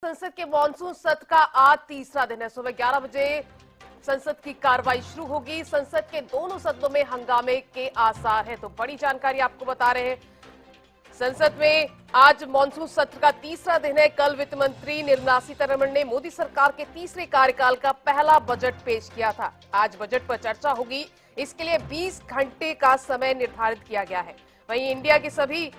संसद के मॉनसून सत्र का आज तीसरा दिन है। सुबह 11 बजे संसद की कार्रवाई शुरू होगी। संसद के दोनों सदनों में हंगामे के आसार हैं, तो बड़ी जानकारी आपको बता रहे हैं। संसद में आज मॉनसून सत्र का तीसरा दिन है। कल वित्त मंत्री निर्मला सीतारमण ने मोदी सरकार के तीसरे कार्यकाल का पहला बजट पेश किया था। आज बजट पर चर्चा होगी। इसके लिए 20 घंटे का समय निर्धारित किया गया है। वहीं इंडिया के सभी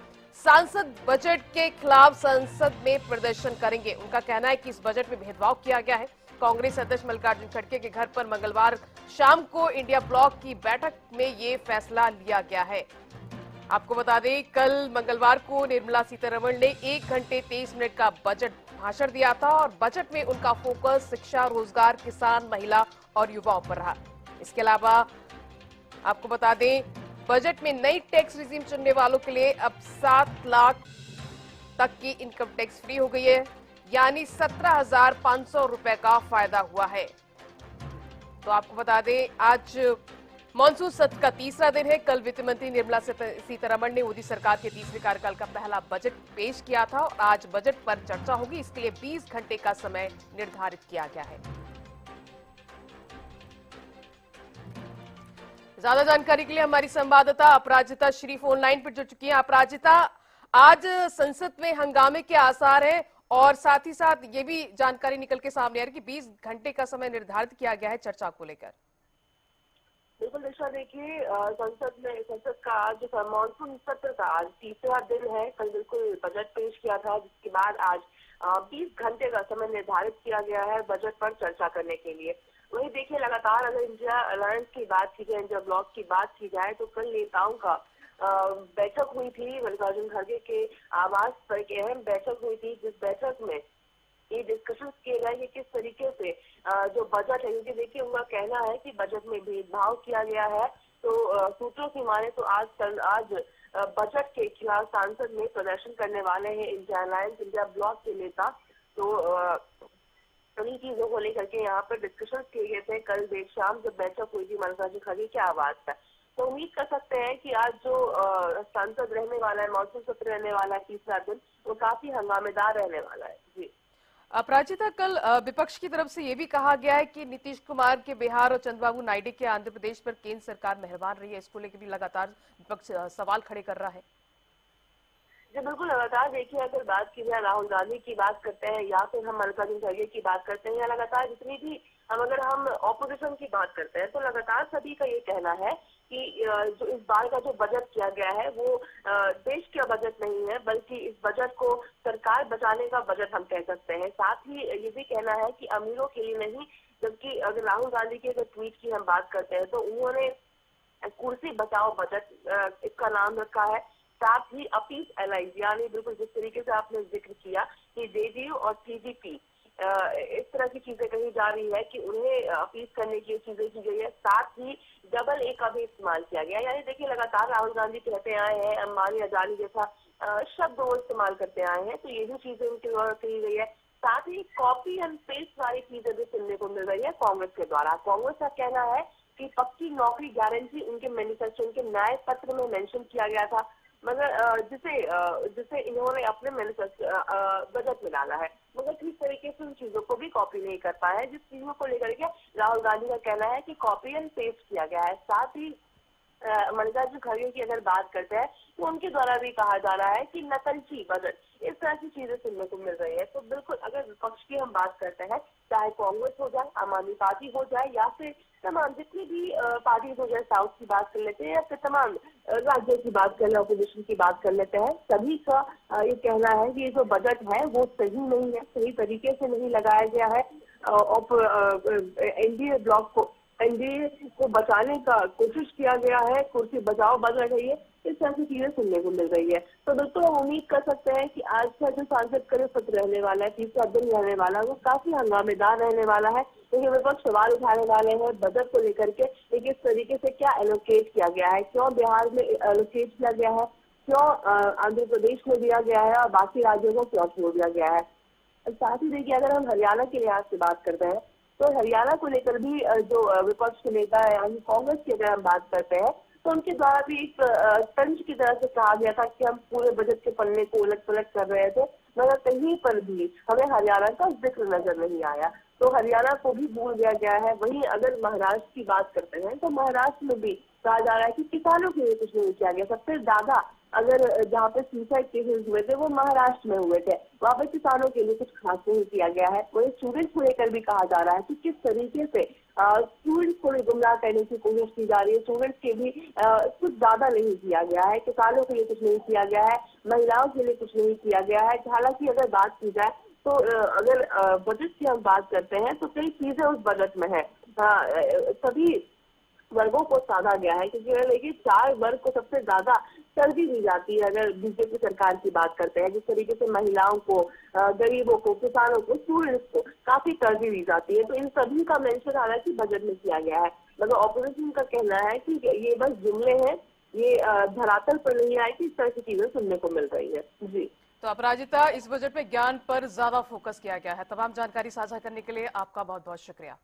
सांसद बजट के खिलाफ संसद में प्रदर्शन करेंगे। उनका कहना है कि इस बजट में भेदभाव किया गया है। कांग्रेस अध्यक्ष मल्लिकार्जुन खड़गे के घर पर मंगलवार शाम को इंडिया ब्लॉक की बैठक में ये फैसला लिया गया है। आपको बता दें, कल मंगलवार को निर्मला सीतारमण ने 1 घंटे 23 मिनट का बजट भाषण दिया था और बजट में उनका फोकस शिक्षा, रोजगार, किसान, महिला और युवाओं पर रहा। इसके अलावा आपको बता दें, बजट में नई टैक्स रिजीम चुनने वालों के लिए अब 7 लाख तक की इनकम टैक्स फ्री हो गई है, यानी 17,500 रुपए का फायदा हुआ है। तो आपको बता दें, आज मॉनसून सत्र का तीसरा दिन है। कल वित्त मंत्री निर्मला सीतारमण ने मोदी सरकार के तीसरे कार्यकाल का पहला बजट पेश किया था और आज बजट पर चर्चा होगी। इसके लिए 20 घंटे का समय निर्धारित किया गया है। ज्यादा जानकारी के लिए हमारी संवाददाता अपराजिता शरीफ ऑनलाइन पर जुड़ चुकी हैं। अपराजिता, आज संसद में हंगामे के आसार हैं और साथ ही साथ ये भी जानकारी निकल के सामने आ रही है कि 20 घंटे का समय निर्धारित किया गया है चर्चा को लेकर। बिल्कुल दिशा, देखिए संसद का आज मानसून सत्र का आज तीसरा दिन है। कल बिल्कुल बजट पेश किया था, जिसके बाद आज 20 घंटे का समय निर्धारित किया गया है बजट पर चर्चा करने के लिए। वही देखिए, लगातार अगर इंडिया अलायंस की बात की जाए, इंडिया ब्लॉक की बात की जाए, तो कल नेताओं का बैठक हुई थी मल्लिकार्जुन खड़गे के आवास पर। एक अहम बैठक हुई थी, जिस बैठक में ये डिस्कशन किए गए कि किस तरीके से जो बजट है, क्योंकि देखिए उनका कहना है कि बजट में भेदभाव किया गया है। तो सूत्रों की माने तो आज बजट के खिलाफ सांसद में प्रदर्शन करने वाले हैं इंडिया अलायंस, इंडिया ब्लॉक के नेता। तो उन्हीं चीजों को लेकर के यहाँ पर डिस्कशन किए गए थे कल देर शाम जब बैठक हुई थी मल्लिकार्जुन खड़गे के आवास पर। तो उम्मीद कर सकते हैं कि आज जो संसद रहने वाला है, मॉनसून सत्र रहने वाला है तीसरा दिन, वो काफी हंगामेदार रहने वाला है। जी अपराजिता, कल विपक्ष की तरफ से ये भी कहा गया है कि नीतीश कुमार के बिहार और चंद्रबाबू नायडू के आंध्र प्रदेश पर केंद्र सरकार मेहरबान रही है। इसको लेकर भी लगातार विपक्ष सवाल खड़े कर रहा है। जी बिल्कुल, लगातार देखिए अगर बात की जाए, राहुल गांधी की बात करते हैं या फिर हम मल्लिकार्जुन खड़गे की बात करते हैं, या लगातार जितनी भी अगर हम ऑपोजिशन की बात करते हैं, तो लगातार सभी का ये कहना है कि जो इस बार का जो बजट किया गया है वो देश का बजट नहीं है, बल्कि इस बजट को सरकार बचाने का बजट हम कह सकते हैं। साथ ही ये भी कहना है कि अमीरों के लिए नहीं, जबकि अगर राहुल गांधी के अगर ट्वीट की हम बात करते हैं तो उन्होंने कुर्सी बचाओ बजट इसका नाम रखा है। साथ ही अपीस एलाइज, यानी बिल्कुल जिस तरीके से आपने जिक्र किया कि जेडीयू और टीडीपी इस तरह की चीजें कही जा रही है कि उन्हें अपीस करने की चीजें की गई है। साथ ही डबल ए का भी इस्तेमाल किया गया, यानी देखिए लगातार राहुल गांधी कहते आए हैं, अंबानी अदानी जैसा शब्द वो इस्तेमाल करते आए हैं, तो ये भी चीजें उनके द्वारा कही गई है। साथ ही कॉपी एंड पेस्ट वाली चीजें भी सुनने को मिल रही है कांग्रेस के द्वारा। कांग्रेस का कहना है कि पक्की नौकरी गारंटी उनके मैनिफेस्टो, उनके न्याय पत्र में मेंशन किया गया था, मगर जिसे इन्होंने अपने बजट में डाला है, मगर ठीक तरीके से उन चीजों को भी कॉपी नहीं कर पाया है, जिस चीजों को लेकर के राहुल गांधी का कहना है कि कॉपी एंड पेस्ट किया गया है। साथ ही मल्लिकार्जुन खड़गे की अगर बात करते हैं तो उनके द्वारा भी कहा जा रहा है कि नकलची बजट, इस तरह की चीजें सुनने को मिल रही है। तो बिल्कुल अगर विपक्ष की हम बात करते हैं, चाहे कांग्रेस हो जाए, आम आदमी पार्टी हो जाए, या फिर तमाम जितनी भी पार्टी हो जाए, साउथ की बात कर लेते हैं या फिर तमाम राज्यों की बात कर ले, ऑपोजिशन की बात कर लेते हैं, सभी का ये कहना है कि ये जो बजट है वो सही नहीं है, सही तरीके से नहीं लगाया गया है। एनडीए को बचाने का कोशिश किया गया है, कुर्सी बचाओ बजट है ये, इस तरह की चीजें सुनने को मिल रही है। तो दोस्तों उम्मीद कर सकते हैं कि आज का जो सांसद का सत्र रहने वाला है, तीसरा दिन रहने वाला है, वो काफी हंगामेदार रहने वाला है, क्योंकि विपक्ष सवाल उठाने वाले हैं बजट को लेकर के, किस तरीके से क्या एलोकेट किया गया है, क्यों बिहार में एलोकेट किया गया है, क्यों आंध्र प्रदेश में दिया गया है और बाकी राज्यों को क्यों छोड़ दिया गया है। साथ ही देखिए अगर हम हरियाणा के लिहाज से बात करते हैं तो हरियाणा को लेकर भी जो विपक्ष के नेता है, यानी कांग्रेस की अगर हम बात करते हैं, तो उनके द्वारा भी एक तंज की तरह से कहा गया था कि हम पूरे बजट के पन्ने को उलट पलट कर रहे थे, मगर कहीं पर भी हमें हरियाणा का जिक्र नजर नहीं आया। तो हरियाणा को भी भूल दिया गया है। वहीं अगर महाराष्ट्र की बात करते हैं तो महाराष्ट्र में भी कहा जा रहा है कि किसानों के लिए कुछ नहीं किया गया। सबसे ज्यादा अगर जहाँ पे सुसाइड केसेस हुए थे वो महाराष्ट्र में हुए थे, वहाँ पे किसानों के लिए कुछ खास नहीं किया गया है। वही स्टूडेंट्स को लेकर भी कहा जा रहा है कि किस तरीके से स्टूडेंट्स को भी गुमराह करने की कोशिश की जा रही है। स्टूडेंट्स के भी कुछ ज्यादा नहीं किया गया है, किसानों के लिए कुछ नहीं किया गया है, महिलाओं के लिए कुछ नहीं किया गया है। हालांकि अगर बात की जाए तो अगर बजट की हम बात करते हैं तो कई चीजें उस बजट में है। सभी वर्गों को साधा गया है, क्योंकि देखिए 4 वर्ग को सबसे ज्यादा तरजीह दी जाती है अगर बीजेपी सरकार की बात करते हैं। जिस तरीके से महिलाओं को, गरीबों को, किसानों को, स्टूडेंट्स को काफी तरजीह दी जाती है, तो इन सभी का मेंशन हालांकि बजट में किया गया है। मगर ऑपोजिशन का कहना है कि ये बस जुमले हैं, ये धरातल पर नहीं आए कि इस तरह की चीजें सुनने को मिल रही है। जी तो अपराजिता, इस बजट में ज्ञान पर ज्यादा फोकस किया गया है। तमाम जानकारी साझा करने के लिए आपका बहुत बहुत शुक्रिया।